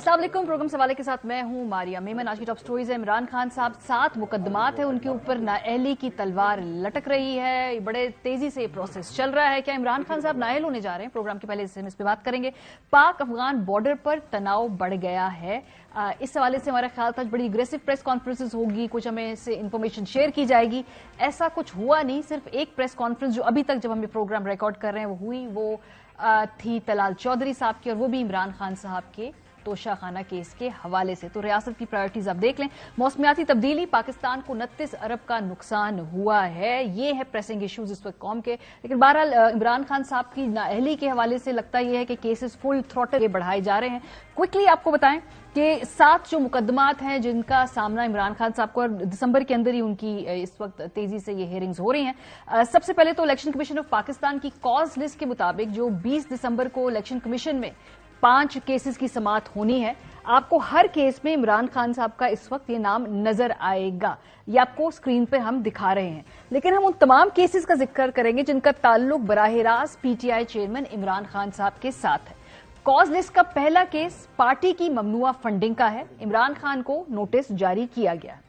अस्सलाम वालेकुम। प्रोग्राम सवाले के साथ मैं हूं मारिया मेमन। आज की टॉप स्टोरीज है। इमरान खान साहब 7 मुकदमात है उनके ऊपर, नाअहली की तलवार लटक रही है। बड़े तेजी से ये प्रोसेस चल रहा है। क्या इमरान खान साहब नाअहल होने जा रहे हैं? प्रोग्राम के पहले इस पे बात करेंगे। पाक अफगान बॉर्डर पर तनाव बढ़ गया है। इस हवाले से हमारा ख्याल था बड़ी अग्रेसिव प्रेस कॉन्फ्रेंसेस होगी, कुछ हमें इससे इंफॉर्मेशन शेयर की जाएगी। ऐसा कुछ हुआ नहीं। सिर्फ एक प्रेस कॉन्फ्रेंस जो अभी तक जब हम ये प्रोग्राम रिकॉर्ड कर रहे हैं वो हुई, वो थी तलाल चौधरी साहब की, और वो भी इमरान खान साहब के तोशाखाना केस के हवाले से। तो रियासत की प्रायोरिटीज आप देख लें। मौसमियाती तब्दीली, पाकिस्तान को 29 अरब का नुकसान हुआ है। ये है प्रेसिंग इश्यूज इस वक्त कौम के। लेकिन बहरहाल इमरान खान साहब की नाअहली के हवाले से लगता यह है कि केसेस फुल थ्रॉटल बढ़ाए जा रहे हैं। क्विकली आपको बताएं कि 7 जो मुकदमात हैं जिनका सामना इमरान खान साहब को, और दिसंबर के अंदर ही उनकी इस वक्त तेजी से ये हियरिंग्स हो रही हैं। सबसे पहले तो इलेक्शन कमीशन ऑफ पाकिस्तान की कॉज लिस्ट के मुताबिक जो 20 दिसंबर को इलेक्शन कमीशन में 5 केसेस की समाअत होनी है, आपको हर केस में इमरान खान साहब का इस वक्त ये नाम नजर आएगा। ये आपको स्क्रीन पर हम दिखा रहे हैं। लेकिन हम उन तमाम केसेस का जिक्र करेंगे जिनका ताल्लुक बराह रास्त पीटीआई चेयरमैन इमरान खान साहब के साथ है। कॉज लिस्ट का पहला केस पार्टी की ममनुआ फंडिंग का है। इमरान खान को नोटिस जारी किया गया।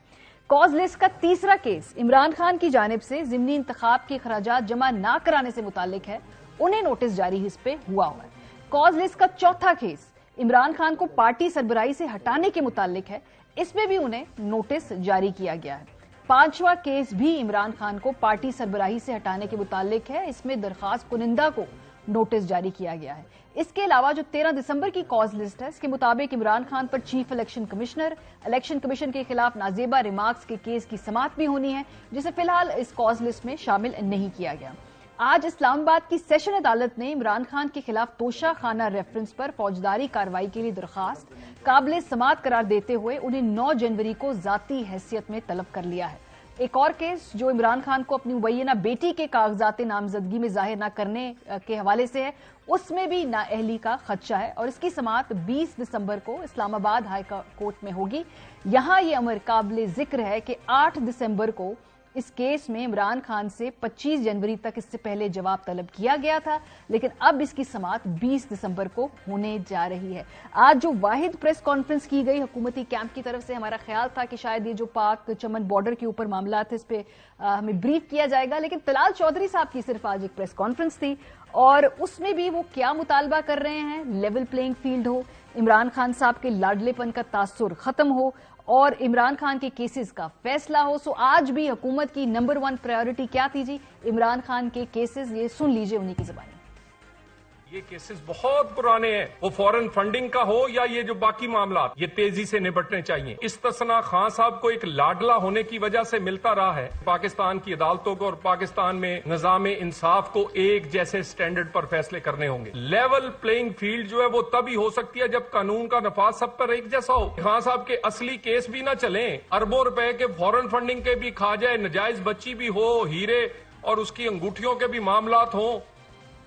कॉज लिस्ट का तीसरा केस इमरान खान की जानिब से ज़िमनी इंतखाब के खराजात जमा ना कराने से मुतालिक है। उन्हें नोटिस जारी इस पे हुआ है। कॉज लिस्ट का चौथा केस इमरान खान को पार्टी सरबराही से हटाने के मुतालिक है। इसमें भी उन्हें नोटिस जारी किया गया है। 5वां केस भी इमरान खान को पार्टी सरबराही से हटाने के मुतालिक है। इसमें दरखास्त कुनिंदा को नोटिस जारी किया गया है। इसके अलावा जो 13 दिसंबर की कॉज लिस्ट है, इसके मुताबिक इमरान खान पर chief election commissioner, election commission के खिलाफ नाजेबा रिमार्क्स के केस की समाअत भी होनी है, जिसे फिलहाल इस कॉज लिस्ट में शामिल नहीं किया गया। आज इस्लामाबाद की सेशन अदालत ने इमरान खान के खिलाफ तोशाखाना रेफरेंस पर फौजदारी कार्रवाई के लिए दरखास्त काबिल समाअत करार देते हुए उन्हें 9 जनवरी को जाती हैसियत में तलब कर लिया है। एक और केस जो इमरान खान को अपनी मुबैना बेटी के कागजात नामजदगी में जाहिर न करने के हवाले से है, उसमें भी नाअहली का खदशा है और इसकी समाअत 20 दिसंबर को इस्लामाबाद हाई कोर्ट में होगी। यहां यह अमर काबिल जिक्र है कि 8 दिसंबर को इस केस में इमरान खान से 25 जनवरी तक इससे पहले जवाब तलब किया गया था, लेकिन अब इसकी समाअत 20 दिसंबर को होने जा रही है। आज जो वाहिद प्रेस कॉन्फ्रेंस की गई हुकूमती कैंप की तरफ से, हमारा ख्याल था कि शायद ये जो पाक चमन बॉर्डर के ऊपर मामला थे इस पे हमें ब्रीफ किया जाएगा, लेकिन तलाल चौधरी साहब की सिर्फ आज एक प्रेस कॉन्फ्रेंस थी और उसमें भी वो क्या मुतालबा कर रहे हैं, लेवल प्लेइंग फील्ड हो, इमरान खान साहब के लाडलेपन का तासुर खत्म हो और इमरान खान के केसेस का फैसला हो। सो आज भी हुकूमत की नंबर 1 प्रायोरिटी क्या थी जी? इमरान खान के केसेस। ये सुन लीजिए उन्हीं की जुबानी। ये केसेस बहुत पुराने हैं, वो फॉरेन फंडिंग का हो या ये जो बाकी मामला, ये तेजी से निपटने चाहिए। इस्तना खान साहब को एक लाडला होने की वजह से मिलता रहा है। पाकिस्तान की अदालतों को और पाकिस्तान में निजाम इंसाफ को एक जैसे स्टैंडर्ड पर फैसले करने होंगे। लेवल प्लेइंग फील्ड जो है वो तभी हो सकती है जब कानून का नफाज सब पर एक जैसा हो। खान साहब के असली केस भी ना चले, अरबों रुपए के फॉरेन फंडिंग के भी खा जाए, नजायज बच्ची भी हो, हीरे और उसकी अंगूठियों के भी मामलात हो,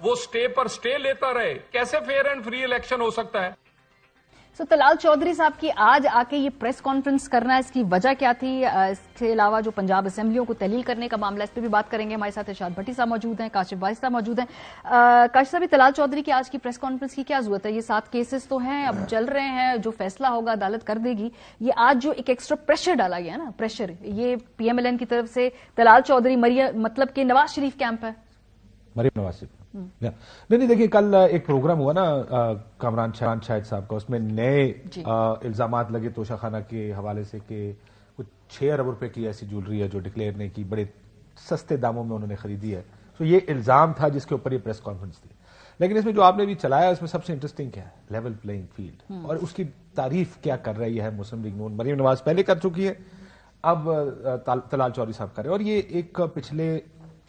वो स्टे पर स्टे लेता रहे, कैसे फेयर एंड फ्री इलेक्शन हो सकता है? सो तलाल चौधरी साहब की आज आके ये प्रेस कॉन्फ्रेंस करना, इसकी वजह क्या थी? इसके अलावा जो पंजाब असेंबलियों को तहलील करने का मामला, इस पर भी बात करेंगे। हमारे साथ इरशाद भट्टी साहब मौजूद हैं, काशिफ वाहिद साहब मौजूद हैं। काशिफ साहब, तलाल चौधरी की आज की प्रेस कॉन्फ्रेंस की क्या जरूरत है? ये 7 केसेस तो हैं, अब चल रहे हैं, जो फैसला होगा अदालत कर देगी। ये आज जो एक एक्स्ट्रा प्रेशर डाला गया ना, प्रेशर ये PMLN की तरफ से तलाल चौधरी मरियम मतलब कि नवाज शरीफ कैंप है। मरियम नवाज शरीफ नहीं देखिए, कल एक प्रोग्राम हुआ ना कामरान शाहिद साहब का, उसमें नए इल्जामात लगे तोशाखाना के हवाले से कि कुछ 6 अरब रुपए की ऐसी ज्वेलरी है जो डिक्लेयर नहीं की, बड़े सस्ते दामों में उन्होंने खरीदी है। तो ये इल्जाम था जिसके ऊपर ये प्रेस कॉन्फ्रेंस थी। लेकिन इसमें जो आपने भी चलाया उसमें सबसे इंटरेस्टिंग क्या है? लेवल प्लेइंग फील्ड, और उसकी तारीफ क्या कर रही है मुस्लिम लीग नून। मरियम नवाज पहले कर चुकी है, अब तलाल चौधरी साहब कर रहे हैं। और ये एक पिछले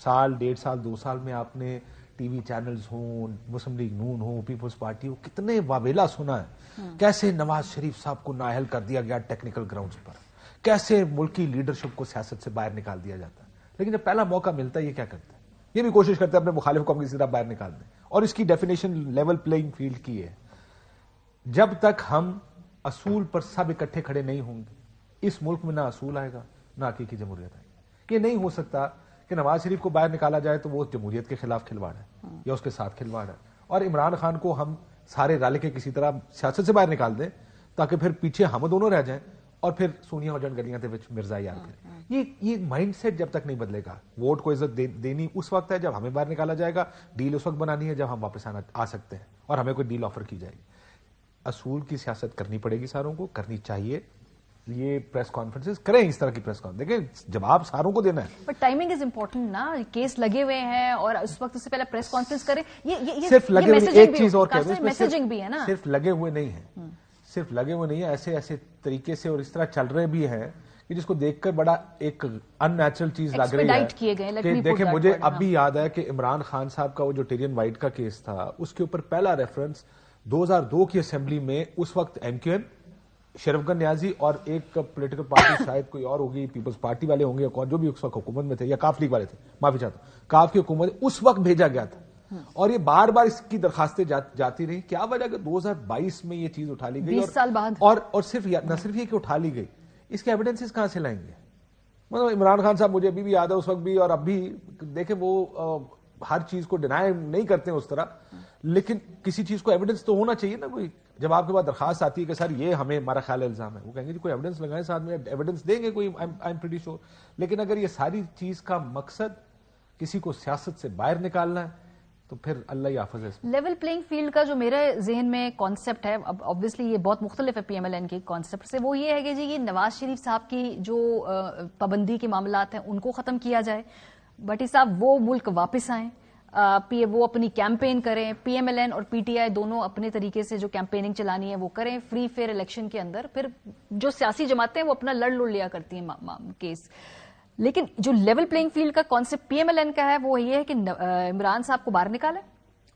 साल, 1.5 साल, 2 साल में आपने टीवी चैनल्स हों, मुस्लिम लीग नून हो, पीपल्स पार्टी हो, कितने वावेला सुना है कैसे नवाज शरीफ साहब को नाअहल कर दिया गया टेक्निकल ग्राउंड्स पर, कैसे मुल्की लीडरशिप को सियासत से बाहर निकाल दिया जाता है। लेकिन जब पहला मौका मिलता है ये क्या करते हैं? ये भी कोशिश करते हैं अपने मुखालिफ को किसी तरह बाहर निकाल दें। और इसकी डेफिनेशन लेवल प्लेइंग फील्ड की है। जब तक हम असूल पर सब इकट्ठे खड़े नहीं होंगे, इस मुल्क में ना असूल आएगा ना हकीकी जमहूरियत आएगी। ये नहीं हो सकता कि नवाज शरीफ को बाहर निकाला जाए तो वो जमहूरियत के खिलाफ खिलवाड़ है या उसके साथ खिलवाड़ है, और इमरान खान को हम सारे रल के किसी तरह सियासत से बाहर निकाल दें تاکہ پھر پیچھے ہم دونوں رہ جائیں اور پھر سونیا ہو جان گلیاں تے وچ مرزا یار کریں. یہ مائنڈ سیٹ جب تک نہیں بدلے گا. ووٹ کو عزت دینی اس وقت ہے جب ہمیں باہر نکالا جائے گا, ڈیل اس وقت بنانی ہے جب ہم واپس آ سکتے ہیں اور ہمیں کوئی ڈیل آفر کی جائے گی. اصول کی سیاست کرنی پڑے گی, ساروں کو کرنی چاہیے. یہ پریس کانفرنسز کریں, اس طرح کی پریس کانفرنس, دیکھیں جواب ساروں کو دینا ہے. بٹ ٹائمنگ از امپورٹنٹ نا, کیس لگے ہوئے ہیں اور اس وقت سے پہلے پریس کانفرنس کریں. صرف لگے ہوئے, ایک چیز اور کہہ دوں, میسجنگ بھی ہے نا, صرف لگے ہوئے نہیں ہیں, صرف لگے ہوئے نہیں ہیں, ایسے طریقے سے اور اس طرح چل رہے بھی ہیں کہ جس کو دیکھ کر بڑا ایک ان نیچرل چیز لگ رہی ہے. کہ دیکھیں مجھے اب بھی یاد ہے کہ عمران خان صاحب کا وہ جو ٹیرین وائٹ کا کیس تھا, اس کے اوپر پہلا ریفرنس 2002 کی اسمبلی میں اس وقت ایم کیو ایم, شرف گن نیازی اور ایک پولیٹیکل پارٹی شاید کوئی اور ہوگی, پیپلز پارٹی والے ہوں گے یا جو بھی اس وقت حکومت میں تھے, یا کاف لیگ والے تھے, معافی چاہتا ہوں, کاف کی حکومت اس وقت بھیجا گیا تھا. اور یہ بار بار اس کی درخواستیں جاتی رہی. کیا وجہ کہ 2022 میں یہ چیز اٹھا لی گئی, 20 سال بعد, اور صرف نہ صرف یہ کہ اٹھا لی گئی, اس کے ایویڈنسز کہاں سے لائیں گے. مطلب عمران خان صاحب مجھے ابھی بھی یاد ہے اس وقت بھی, اور اب بھی دیکھیں وہ ہر چیز کو ڈینائی نہیں کرتے ہیں اس طرح, لیکن کسی چیز کو ایویڈنس تو ہونا چاہیے نا کوئی. جب آپ کے پاس درخواست آتی ہے کہ سر یہ ہمیں ہمارا خیال الزام ہے, وہ کہیں گے کوئی ایویڈنس لگائیں, ساتھ میں ایویڈنس دیں گے کوئی, آئی ایم پریٹی شیور. لیکن اگر یہ ساری چیز کا مقصد کسی کو سیاست سے باہر نکالنا ہے تو پھر اللہ ہی حافظ ہے. لیول پلینگ فیلڈ کا جو میرے ذہن میں کانسیپٹ ہے, اب آبویسلی یہ بہت مختلف ہے پی ایم ایل این کے کانسیپٹ سے, وہ یہ ہے کہ جی یہ نواز شریف صاحب کی جو پابندی کے معاملات ہیں ان کو ختم کیا جائے, بھٹی صاحب وہ ملک واپس آئیں, وہ اپنی کیمپین کریں, پی ایم ایل این اور پی ٹی آئی دونوں اپنے طریقے سے جو کیمپیننگ چلانی ہے وہ کریں فری فیئر الیکشن کے اندر. پھر جو سیاسی جماعتیں ہیں وہ اپنا لڑ لیا کرتی ہیں کیس. لیکن جو لیول پلینگ فیلڈ کا concept P M L N کا ہے وہ یہ ہے کہ عمران صاحب کو باہر نکالیں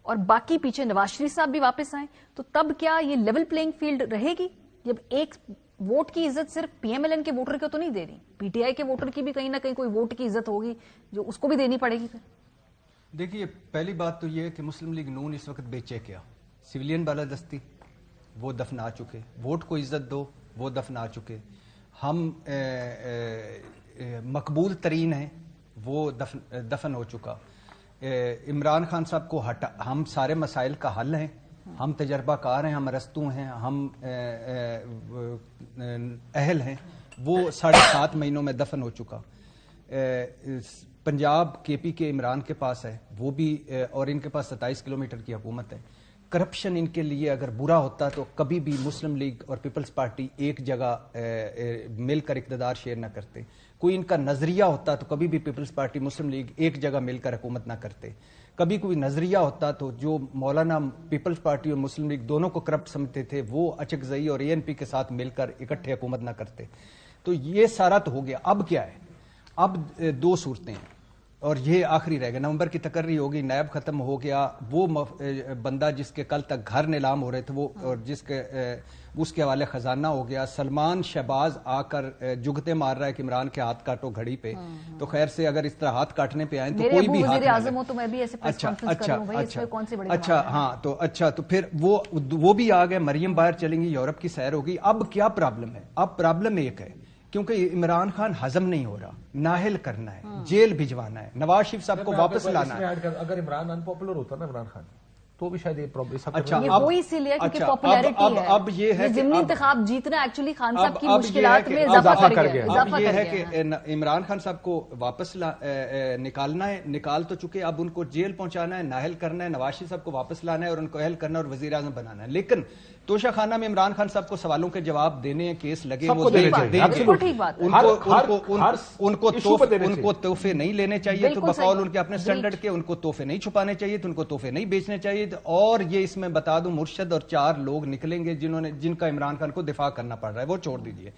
اور باقی پیچھے نواز شریف صاحب بھی واپس آئیں. تو تب کیا یہ لیول پلینگ فیلڈ رہے گی؟ جب ایک ووٹ کی عزت صرف پی ایم ایل این کے ووٹر کو تو نہیں دے رہی, پی ٹی آئی کے ووٹر کی بھی کہیں نہ کہیں کوئی ووٹ کی عزت ہوگی جو اس کو بھی دینی پڑے گی. پھر دیکھیے پہلی بات تو یہ ہے کہ مسلم لیگ نون اس وقت بیچے کیا, سویلین بالادستی وہ دفنا چکے, ووٹ کو عزت دو وہ دفنا چکے, ہم مقبول ترین ہیں وہ دفن ہو چکا, عمران خان صاحب کو ہم سارے مسائل کا حل ہیں, ہم تجربہ کار ہیں, ہم ارسطو ہیں, ہم اہل ہیں, وہ 7.5 مہینوں میں دفن ہو چکا. پنجاب کے پی کے عمران کے پاس ہے وہ بھی, اور ان کے پاس 27 کلومیٹر کی حکومت ہے. کرپشن ان کے لیے اگر برا ہوتا تو کبھی بھی مسلم لیگ اور پیپلز پارٹی ایک جگہ مل کر اقتدار شیئر نہ کرتے. کوئی ان کا نظریہ ہوتا تو کبھی بھی پیپلز پارٹی مسلم لیگ ایک جگہ مل کر حکومت نہ کرتے. کبھی کوئی نظریہ ہوتا تو جو مولانا پیپلز پارٹی اور مسلم لیگ دونوں کو کرپٹ سمجھتے تھے وہ اچکزئی اور اے این پی کے ساتھ مل کر اکٹھے حکومت نہ کرتے. تو یہ سارا تو ہو گیا. اب کیا ہے, اب 2 صورتیں ہیں اور یہ آخری رہ گیا. نومبر کی تقرری ہوگی, نیب ختم ہو گیا, وہ بندہ جس کے کل تک گھر نیلام ہو رہے تھے وہ, اور جس کے اس کے حوالے خزانہ ہو گیا. سلمان شہباز آ کر جگتے مار رہا ہے کہ عمران کے ہاتھ کاٹو گھڑی پہ. تو خیر سے اگر اس طرح ہاتھ کاٹنے پہ آئیں تو کوئی بھی ہاتھ وزیر اعظم ہو تو میں بھی ایسے پریس کانفرنس کر لوں بھائی, اس میں کون سی بڑی اچھا ہاں تو اچھا تو پھر وہ بھی آ گئے, مریم باہر چلیں گی, یورپ کی سیر ہوگی. اب کیا پرابلم ہے؟ اب پرابلم ایک ہے کیونکہ عمران خان ہضم نہیں ہو رہا, نااہل کرنا ہے, جیل بھجوانا ہے, نواز شریف صاحب کو واپس لانا ہے. اگر عمران ان پاپولر ہوتا نا عمران خان تو بھی شاید یہ پرابلم. اچھا وہ اسی لیے کیونکہ پاپولیرٹی ہے. اب یہ ہے ضمنی انتخاب جیتنا ایکچولی خان صاحب کی مشکلات میں اضافہ کر گیا. اب یہ ہے کہ عمران خان صاحب کو واپس نکالنا ہے, نکال تو چکے, اب ان کو جیل پہنچانا ہے, نااہل کرنا ہے, نواز شریف صاحب کو واپس لانا ہے اور ان کو اہل کرنا اور وزیر اعظم بنانا ہے. لیکن توشہ خانہ میں عمران خان صاحب کو سوالوں کے جواب دینے ہیں, کیس لگے وہ ان کو تحفے نہیں لینے چاہیے تو بقول ان کے اپنے سٹینڈرڈ کے, ان کو تحفے نہیں چھپانے چاہیے تو ان کو تحفے نہیں بیچنے چاہیے. اور یہ اس میں بتا دوں مرشد اور 4 لوگ نکلیں گے جن کا عمران خان کو دفاع کرنا پڑ رہا ہے, وہ چھوڑ دیجیے.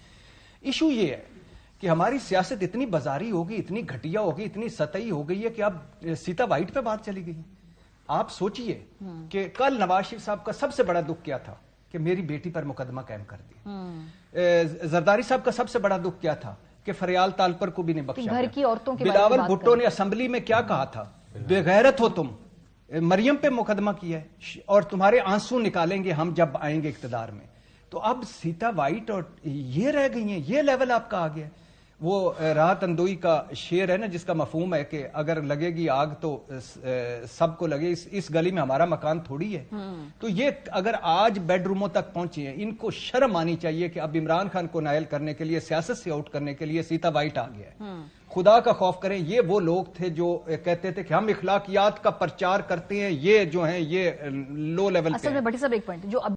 ایشو یہ ہے کہ ہماری سیاست اتنی بازاری ہوگی, اتنی گھٹیا ہوگی, اتنی سطحی ہو گئی ہے کہ اب سیتا وائٹ پہ بات چلی گئی. آپ سوچئے کہ کل نواز شریف صاحب کا سب سے بڑا دکھ کیا تھا کہ میری بیٹی پر مقدمہ قائم کر دیا. زرداری صاحب کا سب سے بڑا دکھ کیا تھا کہ فریال تالپر کو بھی نہیں بخشا. گھر کی عورتوں کے بلاول بھٹو نے اسمبلی میں کیا کہا تھا, بے غیرت ہو تم, مریم پہ مقدمہ کیا ہے اور تمہارے آنسو نکالیں گے ہم جب آئیں گے اقتدار میں. تو اب سیتا وائٹ اور یہ رہ گئی ہیں, یہ لیول آپ کا آ گیا. وہ راحت اندوئی کا شعر ہے نا جس کا مفہوم ہے کہ اگر لگے گی آگ تو سب کو لگے، اس گلی میں ہمارا مکان تھوڑی ہے. تو یہ اگر آج بیڈ روموں تک پہنچے ہیں، ان کو شرم آنی چاہیے کہ اب عمران خان کو نائل کرنے کے لیے، سیاست سے آؤٹ کرنے کے لیے سیتا وائٹ آ گیا ہے. خدا کا خوف کریں. یہ وہ لوگ تھے جو کہتے تھے کہ ہم اخلاقیات کا پرچار کرتے ہیں، یہ جو ہیں یہ لو لیول پہ اصل میں بھٹی صاحب ایک پوائنٹ جو